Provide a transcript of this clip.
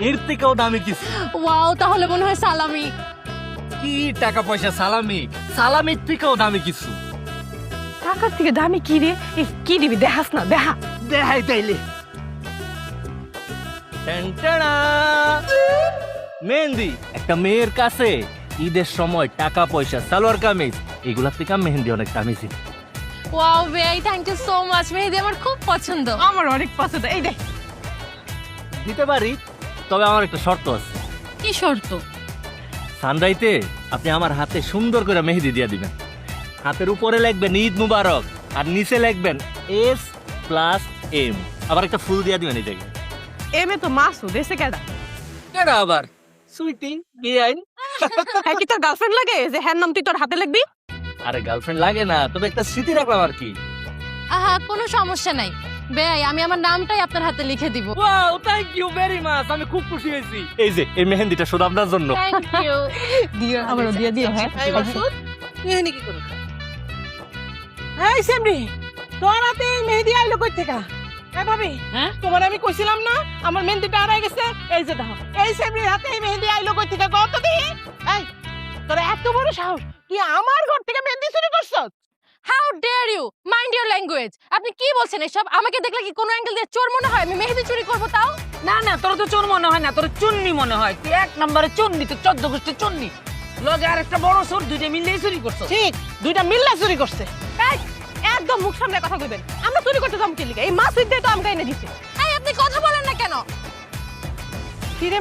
এর থেকেও দামি কিছু। ওয়াও, তাহলে মনে হয় সালামি। কি টাকা পয়সা সালামি? সালামির থেকেও দামি কিছু। টাকার থেকে দামি কি রে? কি দিবি দেখাস না, দেখা। দেখাই তাইলে। টেনটেনা। মেহেন্দি। একটা মেয়ের কাছে ঈদের সময় টাকা পয়সা, সালোয়ার কামিজ, এগুলা থেকে মেহেন্দি অনেক দামি ছিল। ওয়াও বেআই, থ্যাংক ইউ সো মাচ। মেহেদি আমার খুব পছন্দ। আমার অনেক পছন্দ। এই দেখ, দিতে পারি, তবে আমার একটা শর্ত আছে। কি শর্ত? সানরাইতে আপনি আমার হাতে সুন্দর করে মেহেদি দিয়ে দিবেন। হাতের উপরে লিখবেন ঈদ মুবারক, আর নিচে লিখবেন S+M। আবার একটা ফুল দিয়ে দিবেন এই জায়গায়। এমে তো মাসুদ এসে কেডা? কেডা আবার? সুইটি বিআইন। হ্যাঁ, কি তোর গার্লফ্রেন্ড লাগে যে হ্যাঁ নাম তুই তোর হাতে লিখবি? আরে গার্লফ্রেন্ড লাগে না, তবে একটা স্মৃতি রাখলাম আর কি। আহা, কোনো সমস্যা নাই বেআই, আমি আমার নামটাই আপনার হাতে লিখে দিব। Wow, thank you very much, আমি খুব খুশি হয়েছি। এই যে এই মেহেন্দিটা শুধু আপনার জন্য। Thank you. দিও, আমারও দিয়ে দিও। হ্যাঁ, এই মাসুদ, মেহেন্দি কি করে খায়? এই সেমরি, তোর হাতে মেহেদি আইলো কই থেকে? এ ভাবি, হ্যাঁ? তোমার আমি কইছিলাম না আমার মেহেদিটা আড়াই গেছে? এই যে দেখো, এই সেমরির হাতে মেহেদি আইলো কই থেকে? কত দিই? এই, তোর এত বড় সাহস, তুই আমার ঘর থেকে মেহেদি চুরি করছস? How dare you, mind your language. আপনি কি বলছেন এসব? আমাকে দেখলে কি কোনো অ্যাঙ্গেল দিয়ে চোর মনে হয়? আমি মেহেদি চুরি করব তাও? না না, তোর তো চোর মনে হয় না, তোর চুন্নি মনে হয়। তুই এক নম্বরে চুন্নি, তুই 14 গোষ্ঠী চুন্নি। লগে আর একটা বড় চোর, দুইটা মিলে চুরি করছো। ঠিক, দুইটা মিল্লা চুরি করছে। এই, একদম মুখ সামনে কথা কইবেন। আমরা চুরি করতে যাম কি লিগে? এই মাসুদ দিয়ে তো আমকে এনে দিছে। এই, আপনি কথা বলেন না কেন? কি রে